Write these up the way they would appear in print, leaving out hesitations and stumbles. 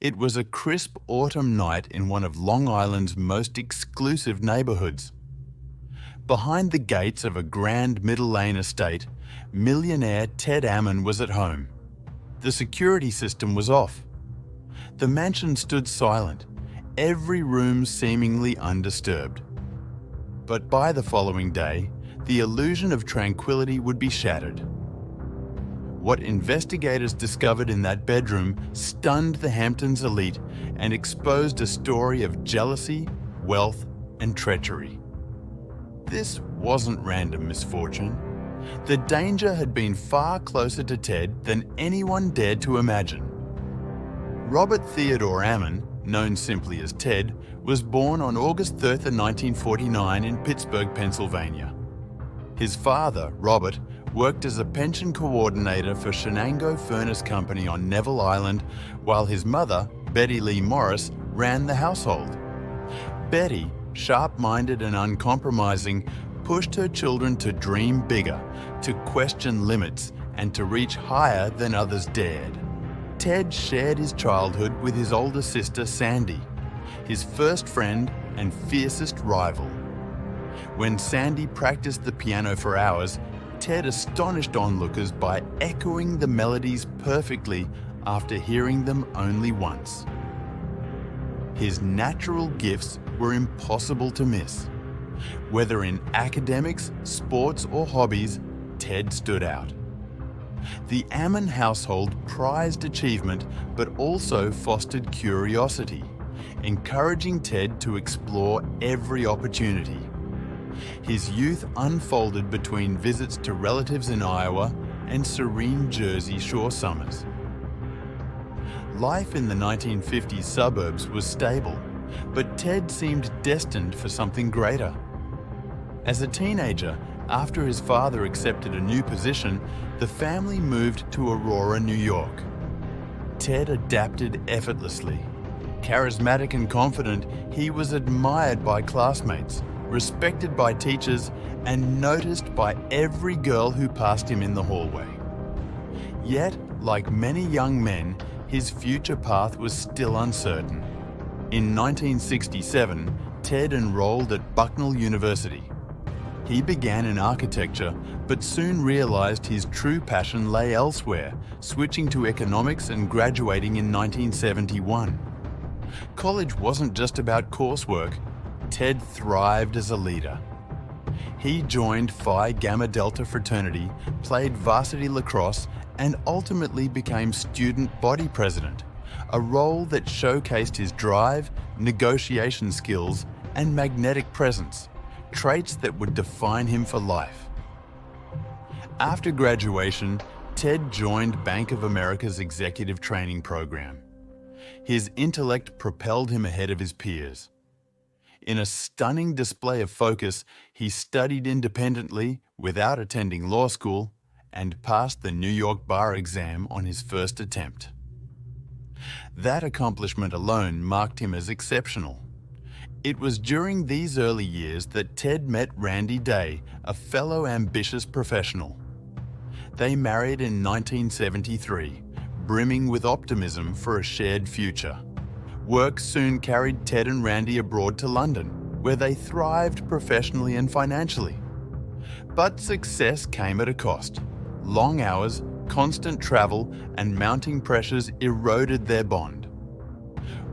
It was a crisp autumn night in one of Long Island's most exclusive neighbourhoods. Behind the gates of a grand middle lane estate, millionaire Ted Ammon was at home. The security system was off. The mansion stood silent, every room seemingly undisturbed. But by the following day, the illusion of tranquility would be shattered. What investigators discovered in that bedroom stunned the Hamptons elite and exposed a story of jealousy, wealth, and treachery. This wasn't random misfortune. The danger had been far closer to Ted than anyone dared to imagine. Robert Theodore Ammon, known simply as Ted, was born on August 3rd, 1949 in Pittsburgh, Pennsylvania. His father, Robert, worked as a pension coordinator for Shenango Furnace Company on Neville Island, while his mother, Betty Lee Morris, ran the household. Betty, sharp-minded and uncompromising, pushed her children to dream bigger, to question limits, and to reach higher than others dared. Ted shared his childhood with his older sister, Sandy, his first friend and fiercest rival. When Sandy practiced the piano for hours, Ted astonished onlookers by echoing the melodies perfectly after hearing them only once. His natural gifts were impossible to miss. Whether in academics, sports, or hobbies, Ted stood out. The Ammon household prized achievement but also fostered curiosity, encouraging Ted to explore every opportunity. His youth unfolded between visits to relatives in Iowa and serene Jersey Shore summers. Life in the 1950s suburbs was stable, but Ted seemed destined for something greater. As a teenager, after his father accepted a new position, the family moved to Aurora, New York. Ted adapted effortlessly. Charismatic and confident, he was admired by classmates, respected by teachers, and noticed by every girl who passed him in the hallway. Yet, like many young men, his future path was still uncertain. In 1967, Ted enrolled at Bucknell University. He began in architecture, but soon realized his true passion lay elsewhere, switching to economics and graduating in 1971. College wasn't just about coursework. Ted thrived as a leader. He joined Phi Gamma Delta fraternity, played varsity lacrosse, and ultimately became student body president, a role that showcased his drive, negotiation skills, and magnetic presence, traits that would define him for life. After graduation, Ted joined Bank of America's executive training program. His intellect propelled him ahead of his peers. In a stunning display of focus, he studied independently without attending law school and passed the New York bar exam on his first attempt. That accomplishment alone marked him as exceptional. It was during these early years that Ted met Randy Day, a fellow ambitious professional. They married in 1973, brimming with optimism for a shared future. Work soon carried Ted and Randy abroad to London, where they thrived professionally and financially. But success came at a cost. Long hours, constant travel, and mounting pressures eroded their bond.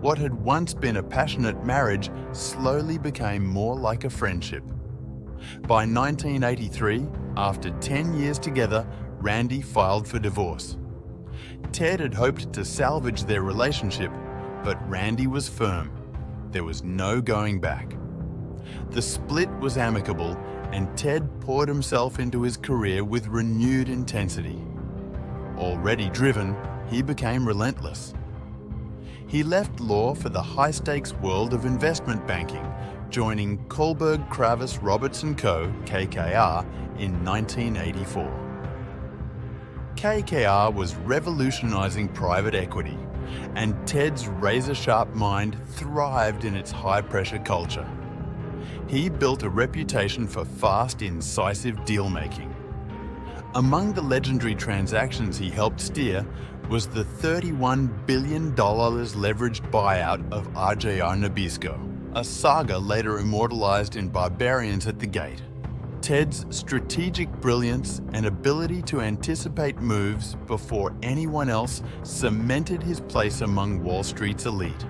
What had once been a passionate marriage slowly became more like a friendship. By 1983, after 10 years together, Randy filed for divorce. Ted had hoped to salvage their relationship, but Randy was firm. There was no going back. The split was amicable, and Ted poured himself into his career with renewed intensity. Already driven, he became relentless. He left law for the high-stakes world of investment banking, joining Kohlberg Kravis Roberts & Co., KKR, in 1984. KKR was revolutionizing private equity, and Ted's razor-sharp mind thrived in its high-pressure culture. He built a reputation for fast, incisive deal-making. Among the legendary transactions he helped steer was the $31 billion leveraged buyout of RJR Nabisco, a saga later immortalized in Barbarians at the Gate. Ted's strategic brilliance and ability to anticipate moves before anyone else cemented his place among Wall Street's elite.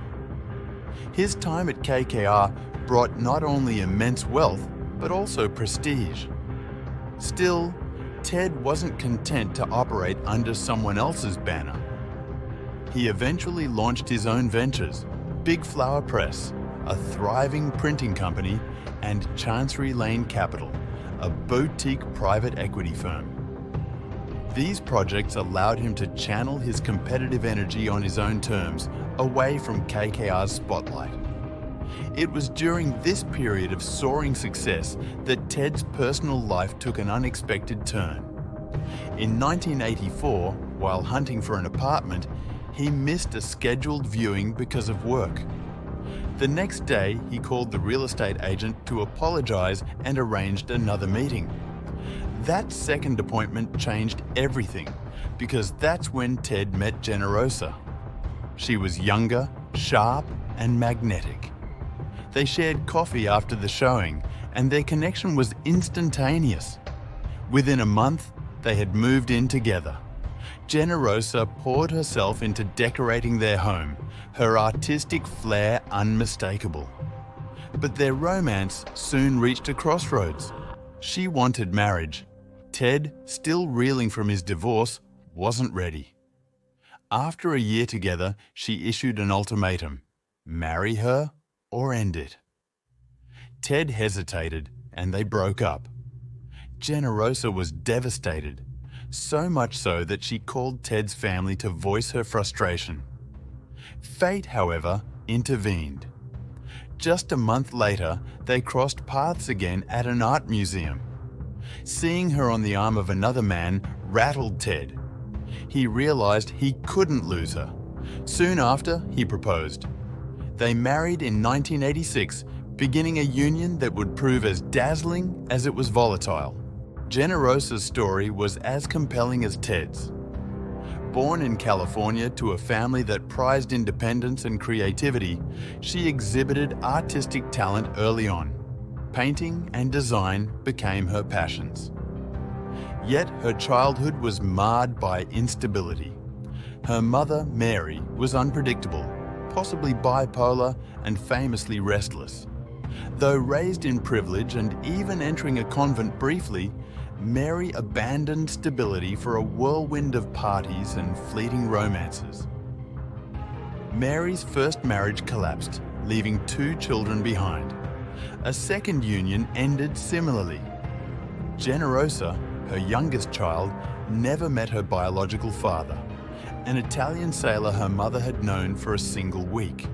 His time at KKR brought not only immense wealth, but also prestige. Still, Ted wasn't content to operate under someone else's banner. He eventually launched his own ventures, Big Flower Press, a thriving printing company, and Chancery Lane Capital, a boutique private equity firm. These projects allowed him to channel his competitive energy on his own terms, away from KKR's spotlight. It was during this period of soaring success that Ted's personal life took an unexpected turn. In 1984, while hunting for an apartment, he missed a scheduled viewing because of work. The next day, he called the real estate agent to apologize and arranged another meeting. That second appointment changed everything, because that's when Ted met Generosa. She was younger, sharp, and magnetic. They shared coffee after the showing, and their connection was instantaneous. Within a month, they had moved in together. Generosa poured herself into decorating their home, her artistic flair unmistakable. But their romance soon reached a crossroads. She wanted marriage. Ted, still reeling from his divorce, wasn't ready. After a year together, she issued an ultimatum: marry her or end it. Ted hesitated, and they broke up. Generosa was devastated, so much so that she called Ted's family to voice her frustration. Fate, however, intervened. Just a month later, they crossed paths again at an art museum. Seeing her on the arm of another man rattled Ted. He realized he couldn't lose her. Soon after, he proposed. They married in 1986, beginning a union that would prove as dazzling as it was volatile. Generosa's story was as compelling as Ted's. Born in California to a family that prized independence and creativity, she exhibited artistic talent early on. Painting and design became her passions. Yet her childhood was marred by instability. Her mother, Mary, was unpredictable, possibly bipolar and famously restless. Though raised in privilege and even entering a convent briefly, Mary abandoned stability for a whirlwind of parties and fleeting romances. Mary's first marriage collapsed, leaving 2 children behind. A second union ended similarly. Generosa, her youngest child, never met her biological father, an Italian sailor her mother had known for a single week.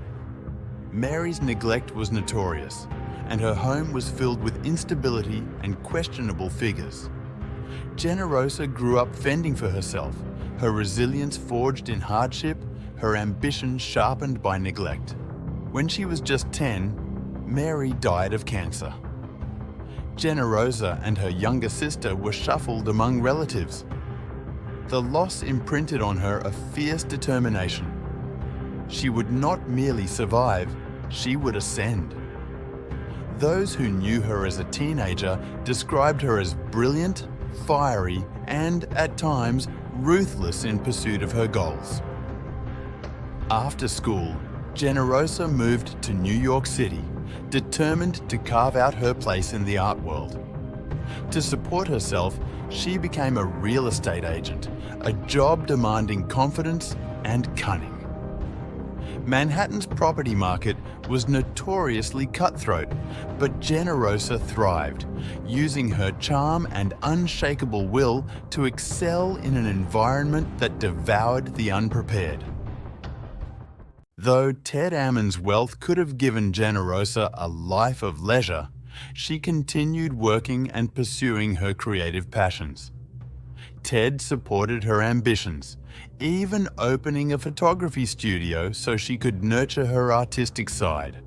Mary's neglect was notorious, and her home was filled with instability and questionable figures. Generosa grew up fending for herself, her resilience forged in hardship, her ambition sharpened by neglect. When she was just 10, Mary died of cancer. Generosa and her younger sister were shuffled among relatives. The loss imprinted on her a fierce determination. She would not merely survive, she would ascend. Those who knew her as a teenager described her as brilliant, fiery, and, at times, ruthless in pursuit of her goals. After school, Generosa moved to New York City, determined to carve out her place in the art world. To support herself, she became a real estate agent, a job demanding confidence and cunning. Manhattan's property market was notoriously cutthroat, but Generosa thrived, using her charm and unshakable will to excel in an environment that devoured the unprepared. Though Ted Ammon's wealth could have given Generosa a life of leisure, she continued working and pursuing her creative passions. Ted supported her ambitions, even opening a photography studio so she could nurture her artistic side.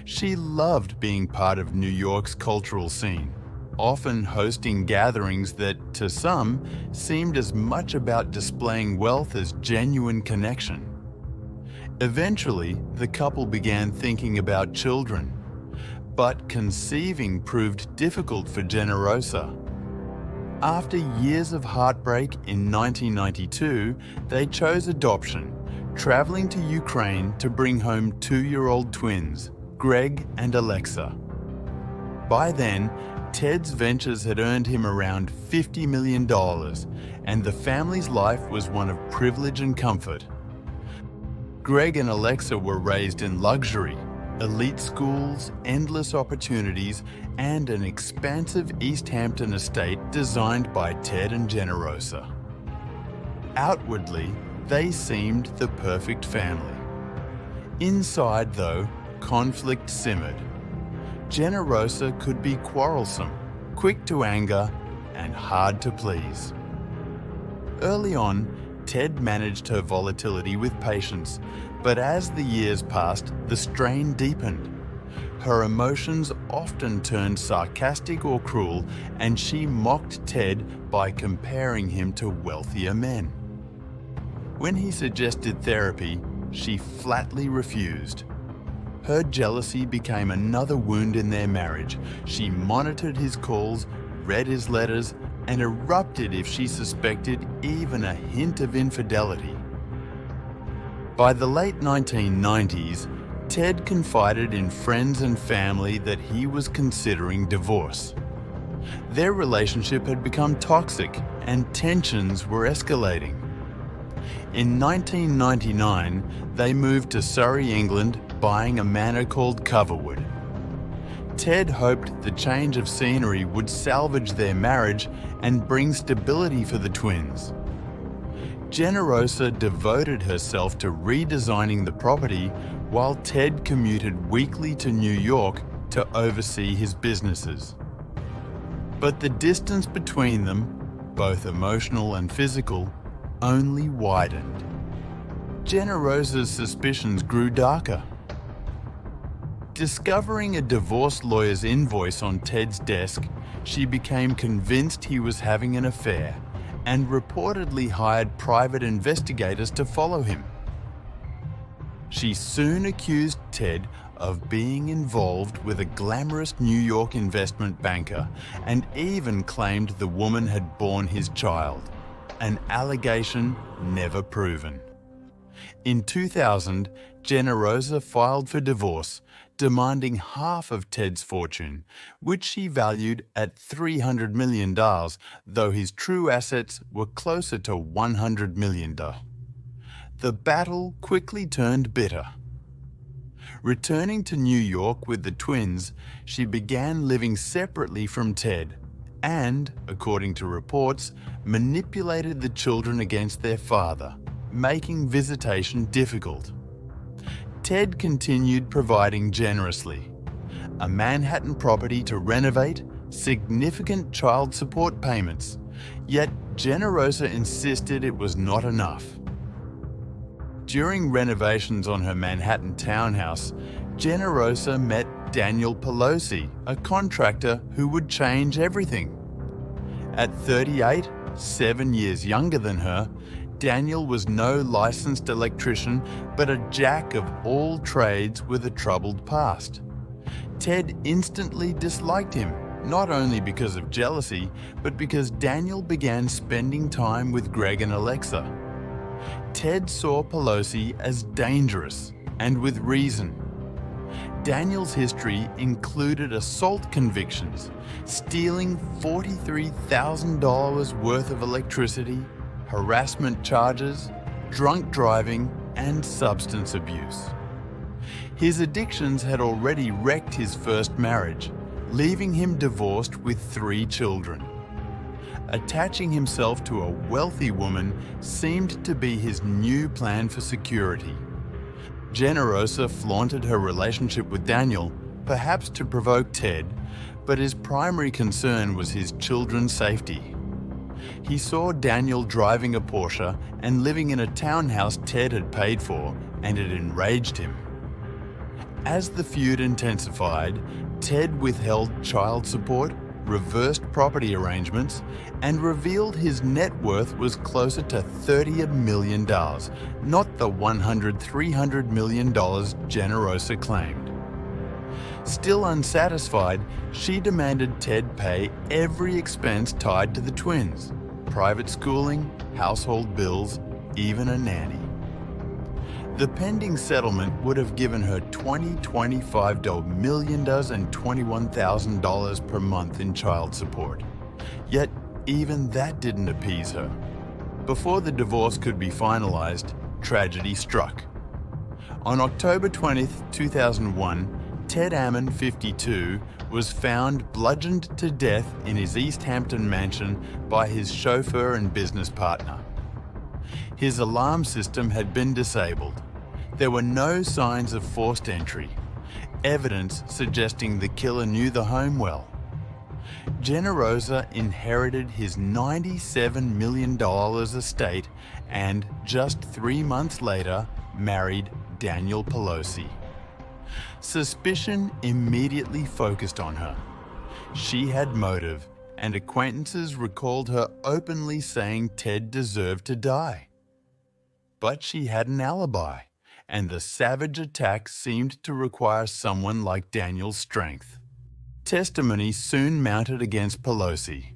She loved being part of New York's cultural scene. often hosting gatherings that, to some, seemed as much about displaying wealth as genuine connection. Eventually, the couple began thinking about children, but conceiving proved difficult for Generosa. After years of heartbreak in 1992, they chose adoption, traveling to Ukraine to bring home 2-year-old twins, Greg and Alexa. By then, Ted's ventures had earned him around $50 million, and the family's life was one of privilege and comfort. Greg and Alexa were raised in luxury, elite schools, endless opportunities, and an expansive East Hampton estate designed by Ted and Generosa. Outwardly, they seemed the perfect family. Inside, though, conflict simmered. Generosa could be quarrelsome, quick to anger, and hard to please. Early on, Ted managed her volatility with patience, but as the years passed, the strain deepened. Her emotions often turned sarcastic or cruel, and she mocked Ted by comparing him to wealthier men. When he suggested therapy, she flatly refused. Her jealousy became another wound in their marriage. She monitored his calls, read his letters, and erupted if she suspected even a hint of infidelity. By the late 1990s, Ted confided in friends and family that he was considering divorce. Their relationship had become toxic and tensions were escalating. In 1999, they moved to Surrey, England, buying a manor called Coverwood. Ted hoped the change of scenery would salvage their marriage and bring stability for the twins. Generosa devoted herself to redesigning the property while Ted commuted weekly to New York to oversee his businesses. But the distance between them, both emotional and physical, only widened. Generosa's suspicions grew darker. Discovering a divorce lawyer's invoice on Ted's desk, she became convinced he was having an affair and reportedly hired private investigators to follow him. She soon accused Ted of being involved with a glamorous New York investment banker and even claimed the woman had borne his child, an allegation never proven. In 2000, Generosa filed for divorce, demanding half of Ted's fortune, which she valued at $300 million, though his true assets were closer to $100 million. The battle quickly turned bitter. Returning to New York with the twins, she began living separately from Ted and, according to reports, manipulated the children against their father, making visitation difficult. Ted continued providing generously. A Manhattan property to renovate, significant child support payments, yet Generosa insisted it was not enough. During renovations on her Manhattan townhouse, Generosa met Daniel Pelosi, a contractor who would change everything. At 38, 7 years younger than her, Daniel was no licensed electrician, but a jack of all trades with a troubled past. Ted instantly disliked him, not only because of jealousy, but because Daniel began spending time with Greg and Alexa. Ted saw Pelosi as dangerous, and with reason. Daniel's history included assault convictions, stealing $43,000 worth of electricity, harassment charges, drunk driving, and substance abuse. His addictions had already wrecked his first marriage, leaving him divorced with 3 children. Attaching himself to a wealthy woman seemed to be his new plan for security. Generosa flaunted her relationship with Daniel, perhaps to provoke Ted, but his primary concern was his children's safety. He saw Daniel driving a Porsche and living in a townhouse Ted had paid for, and it enraged him. As the feud intensified, Ted withheld child support, reversed property arrangements, and revealed his net worth was closer to $30 million, not the $300 million Generosa claimed. Still unsatisfied, she demanded Ted pay every expense tied to the twins: private schooling, household bills, even a nanny. The pending settlement would have given her $25 million and $21,000 per month in child support. Yet even that didn't appease her. Before the divorce could be finalized, tragedy struck. On October 20, 2001, Ted Ammon, 52, was found bludgeoned to death in his East Hampton mansion by his chauffeur and business partner. His alarm system had been disabled. There were no signs of forced entry, evidence suggesting the killer knew the home well. Generosa inherited his $97 million estate and, just 3 months later, married Daniel Pelosi. Suspicion immediately focused on her. She had motive, and acquaintances recalled her openly saying Ted deserved to die. But she had an alibi, and the savage attack seemed to require someone like Daniel's strength. Testimony soon mounted against Pelosi.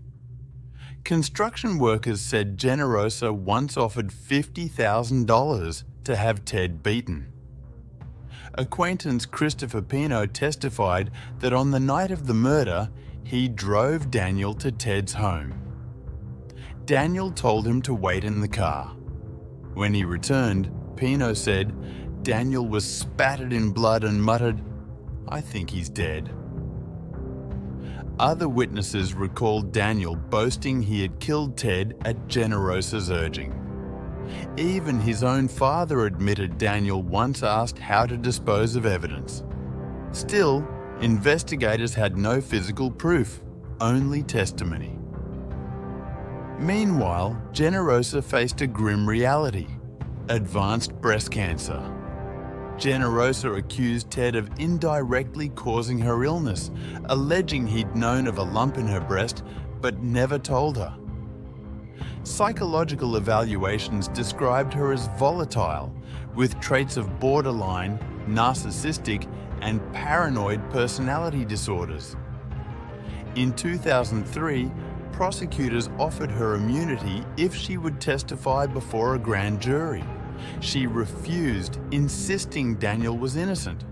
Construction workers said Generosa once offered $50,000 to have Ted beaten. Acquaintance Christopher Pino testified that on the night of the murder, he drove Daniel to Ted's home. Daniel told him to wait in the car. When he returned, Pino said Daniel was spattered in blood and muttered, "I think he's dead." Other witnesses recalled Daniel boasting he had killed Ted at Generosa's urging. Even his own father admitted Daniel once asked how to dispose of evidence. Still, investigators had no physical proof, only testimony. Meanwhile, Generosa faced a grim reality: advanced breast cancer. Generosa accused Ted of indirectly causing her illness, alleging he'd known of a lump in her breast but never told her. Psychological evaluations described her as volatile, with traits of borderline, narcissistic, and paranoid personality disorders. In 2003, prosecutors offered her immunity if she would testify before a grand jury. She refused, insisting Daniel was innocent.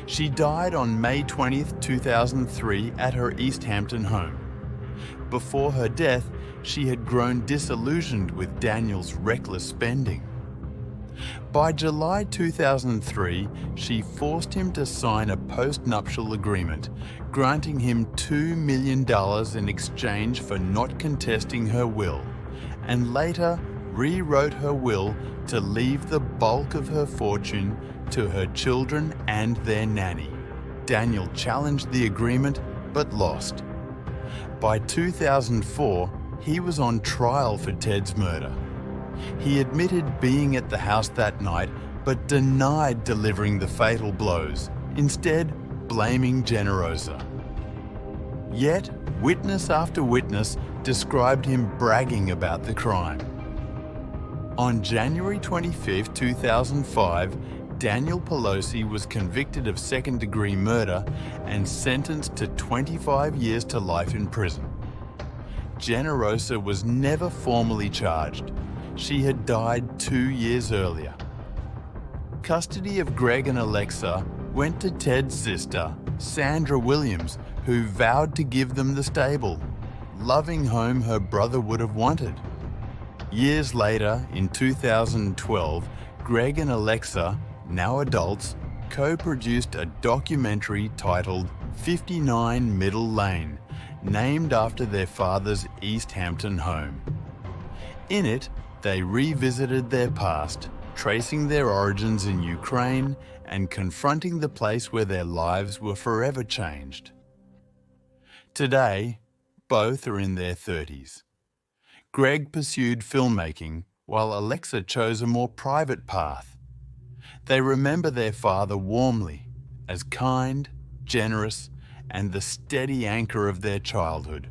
She died on May 20, 2003 at her East Hampton home. Before her death, she had grown disillusioned with Daniel's reckless spending. By July 2003, she forced him to sign a post-nuptial agreement, granting him $2 million in exchange for not contesting her will, and later rewrote her will to leave the bulk of her fortune to her children and their nanny. Daniel challenged the agreement but lost. By 2004, he was on trial for Ted's murder. He admitted being at the house that night but denied delivering the fatal blows, instead blaming Generosa. Yet, witness after witness described him bragging about the crime. On January 25, 2005, Daniel Pelosi was convicted of second-degree murder and sentenced to 25 years to life in prison. Generosa was never formally charged. She had died 2 years earlier. Custody of Greg and Alexa went to Ted's sister, Sandra Williams, who vowed to give them the stable, loving home her brother would have wanted. Years later, in 2012, Greg and Alexa, now adults, co-produced a documentary titled 59 Middle Lane, named after their father's East Hampton home. In it, they revisited their past, tracing their origins in Ukraine and confronting the place where their lives were forever changed. Today, both are in their 30s. Greg pursued filmmaking, while Alexa chose a more private path. They remember their father warmly, as kind, generous, and the steady anchor of their childhood.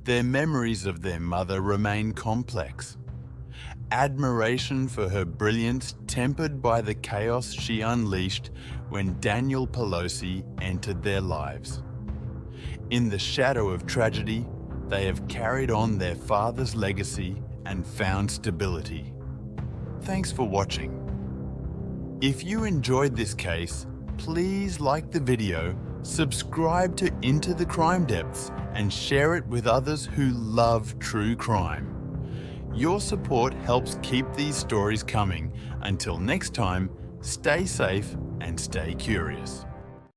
Their memories of their mother remain complex. Admiration for her brilliance tempered by the chaos she unleashed when Daniel Pelosi entered their lives. In the shadow of tragedy, they have carried on their father's legacy and found stability. Thanks for watching. If you enjoyed this case, please like the video, subscribe to Into the Crime Depths, and share it with others who love true crime. Your support helps keep these stories coming. Until next time, stay safe and stay curious.